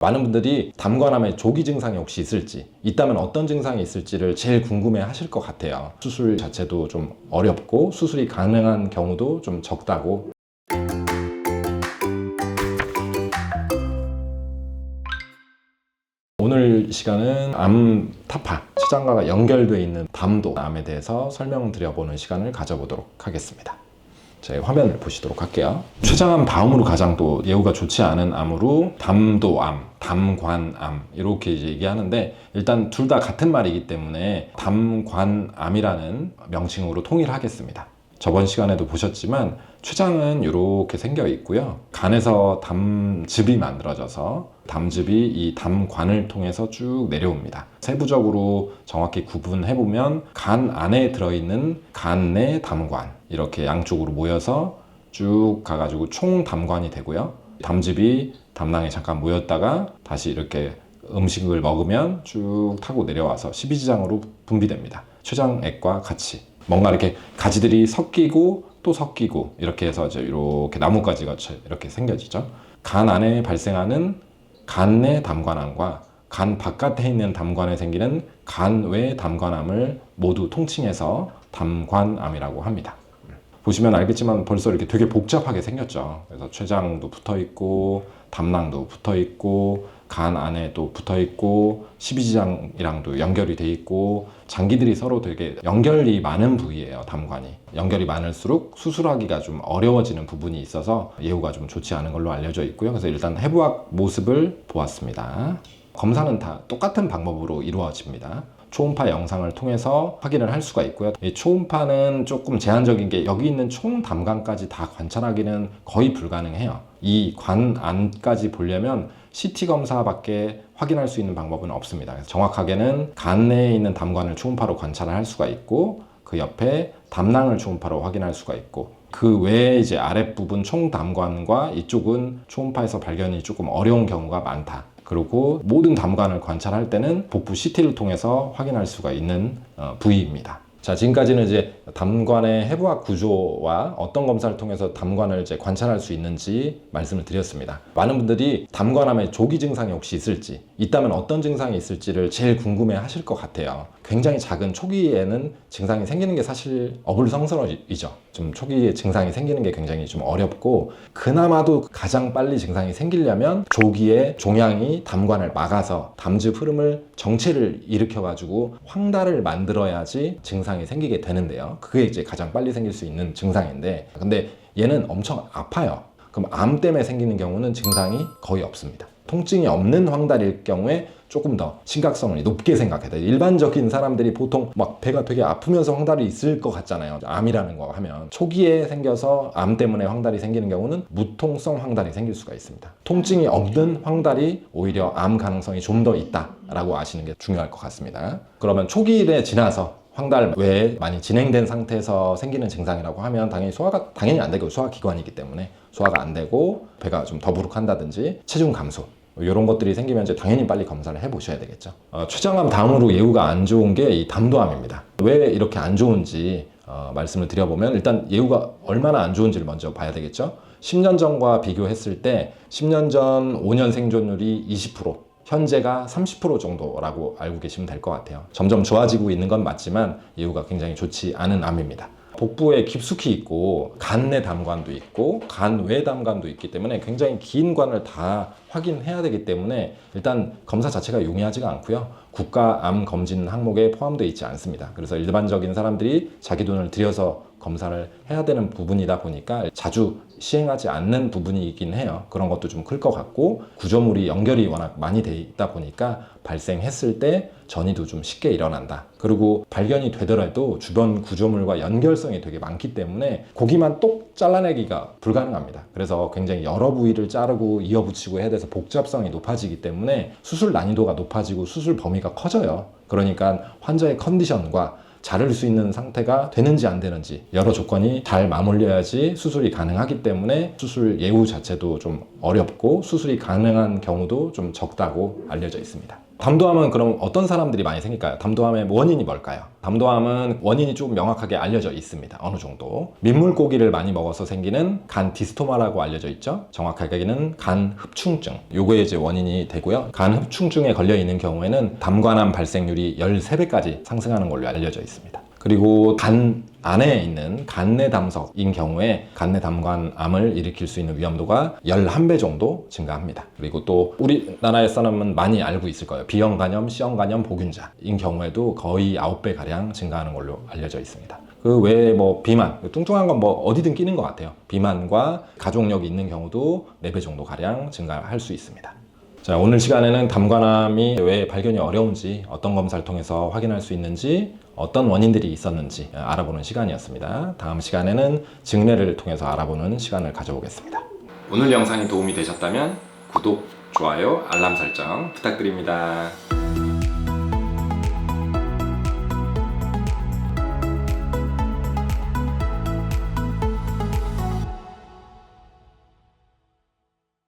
많은 분들이 담관암에 조기 증상이 혹시 있을지, 있다면 어떤 증상이 있을지를 제일 궁금해 하실 것 같아요. 수술 자체도 좀 어렵고 수술이 가능한 경우도 좀 적다고. 오늘 시간은 암 타파, 췌장과 연결되어 있는 담도암에 대해서 설명드려보는 시간을 가져보도록 하겠습니다. 제 화면을 보시도록 할게요. 췌장암 다음으로 가장 또 예후가 좋지 않은 암으로 담도암, 담관암 이렇게 이제 얘기하는데, 일단 둘 다 같은 말이기 때문에 담관암이라는 명칭으로 통일하겠습니다. 저번 시간에도 보셨지만 췌장은 이렇게 생겨 있고요. 간에서 담즙이 만들어져서 담즙이 이 담관을 통해서 쭉 내려옵니다. 세부적으로 정확히 구분해보면 간 안에 들어있는 간 내 담관, 이렇게 양쪽으로 모여서 쭉 가가지고 총 담관이 되고요. 담즙이 담낭에 잠깐 모였다가 다시 이렇게 음식을 먹으면 쭉 타고 내려와서 십이지장으로 분비됩니다. 췌장액과 같이 뭔가 이렇게 가지들이 섞이고 또 섞이고 이렇게 해서 이제 이렇게 나뭇가지가 이렇게 생겨지죠. 간 안에 발생하는 간 내 담관암과 간 바깥에 있는 담관에 생기는 간 외 담관암을 모두 통칭해서 담관암이라고 합니다. 보시면 알겠지만 벌써 이렇게 되게 복잡하게 생겼죠. 그래서 췌장도 붙어 있고 담낭도 붙어 있고 간 안에 또 붙어 있고 십이지장이랑도 연결이 돼 있고 장기들이 서로 되게 연결이 많은 부위예요. 담관이 연결이 많을수록 수술하기가 좀 어려워지는 부분이 있어서 예후가 좀 좋지 않은 걸로 알려져 있고요. 그래서 일단 해부학 모습을 보았습니다. 검사는 다 똑같은 방법으로 이루어집니다. 초음파 영상을 통해서 확인을 할 수가 있고요. 이 초음파는 조금 제한적인 게 여기 있는 총 담관까지 다 관찰하기는 거의 불가능해요. 이 관 안까지 보려면 CT 검사밖에 확인할 수 있는 방법은 없습니다. 그래서 정확하게는 간 내에 있는 담관을 초음파로 관찰을 할 수가 있고 그 옆에 담낭을 초음파로 확인할 수가 있고 그 외에 이제 아랫부분 총담관과 이쪽은 초음파에서 발견이 조금 어려운 경우가 많다. 그리고 모든 담관을 관찰할 때는 복부 CT를 통해서 확인할 수가 있는 부위입니다. 자, 지금까지는 이제 담관의 해부학 구조와 어떤 검사를 통해서 담관을 이제 관찰할 수 있는지 말씀을 드렸습니다. 많은 분들이 담관암에 조기 증상이 혹시 있을지, 있다면 어떤 증상이 있을지를 제일 궁금해 하실 것 같아요. 굉장히 작은 초기에는 증상이 생기는 게 사실 어불성설이죠. 좀 초기에 증상이 생기는 게 굉장히 좀 어렵고, 그나마도 가장 빨리 증상이 생기려면 조기에 종양이 담관을 막아서 담즙 흐름을 정체를 일으켜가지고 황달을 만들어야지 증상이 생기게 되는데요. 그게 이제 가장 빨리 생길 수 있는 증상인데, 근데 얘는 엄청 아파요. 그럼 암 때문에 생기는 경우는 증상이 거의 없습니다. 통증이 없는 황달일 경우에 조금 더 심각성을 높게 생각해야 돼요. 일반적인 사람들이 보통 막 배가 되게 아프면서 황달이 있을 것 같잖아요. 암이라는 거 하면 초기에 생겨서 암 때문에 황달이 생기는 경우는 무통성 황달이 생길 수가 있습니다. 통증이 없는 황달이 오히려 암 가능성이 좀 더 있다라고 아시는 게 중요할 것 같습니다. 그러면 초기에 지나서 황달 외에 많이 진행된 상태에서 생기는 증상이라고 하면 당연히 소화가 당연히 안 되고, 소화기관이기 때문에 소화가 안 되고 배가 좀 더부룩한다든지 체중 감소, 이런 것들이 생기면 이제 당연히 빨리 검사를 해보셔야 되겠죠. 췌장암 다음으로 예후가 안 좋은 게 이 담도암입니다. 왜 이렇게 안 좋은지 말씀을 드려보면, 일단 예후가 얼마나 안 좋은지를 먼저 봐야 되겠죠. 10년 전과 비교했을 때 10년 전 5년 생존율이 20%, 현재가 30% 정도라고 알고 계시면 될 것 같아요. 점점 좋아지고 있는 건 맞지만 예후가 굉장히 좋지 않은 암입니다. 복부에 깊숙이 있고 간 내 담관도 있고 간 외 담관도 있기 때문에 굉장히 긴 관을 다 확인해야 되기 때문에 일단 검사 자체가 용이하지가 않고요. 국가암 검진 항목에 포함되어 있지 않습니다. 그래서 일반적인 사람들이 자기 돈을 들여서 검사를 해야 되는 부분이다 보니까 자주 시행하지 않는 부분이긴 해요. 그런 것도 좀 클 것 같고, 구조물이 연결이 워낙 많이 돼 있다 보니까 발생했을 때 전이도 좀 쉽게 일어난다. 그리고 발견이 되더라도 주변 구조물과 연결성이 되게 많기 때문에 고기만 똑 잘라내기가 불가능합니다. 그래서 굉장히 여러 부위를 자르고 이어붙이고 해야 돼서 복잡성이 높아지기 때문에 수술 난이도가 높아지고 수술 범위가 커져요. 그러니까 환자의 컨디션과 자를 수 있는 상태가 되는지 안 되는지 여러 조건이 잘 맞물려야지 수술이 가능하기 때문에 수술 예후 자체도 좀 어렵고 수술이 가능한 경우도 좀 적다고 알려져 있습니다. 담도암은 그럼 어떤 사람들이 많이 생길까요? 담도암의 원인이 뭘까요? 담도암은 원인이 좀 명확하게 알려져 있습니다. 어느 정도. 민물고기를 많이 먹어서 생기는 간 디스토마라고 알려져 있죠. 정확하게는 간 흡충증. 요거에 이제 원인이 되고요. 간 흡충증에 걸려 있는 경우에는 담관암 발생률이 13배까지 상승하는 걸로 알려져 있습니다. 그리고 간 안에 있는 간내 담석인 경우에 간내 담관암을 일으킬 수 있는 위험도가 11배 정도 증가합니다. 그리고 또 우리나라에서는 많이 알고 있을 거예요. B형 간염, C형 간염 보균자인 경우에도 거의 9배 가량 증가하는 걸로 알려져 있습니다. 그 외에 뭐 비만, 뚱뚱한 건 뭐 어디든 끼는 것 같아요. 비만과 가족력이 있는 경우도 4배 정도 가량 증가할 수 있습니다. 자, 오늘 시간에는 담관암이 왜 발견이 어려운지, 어떤 검사를 통해서 확인할 수 있는지, 어떤 원인들이 있었는지 알아보는 시간이었습니다. 다음 시간에는 증례를 통해서 알아보는 시간을 가져보겠습니다. 오늘 영상이 도움이 되셨다면 구독, 좋아요, 알람 설정 부탁드립니다.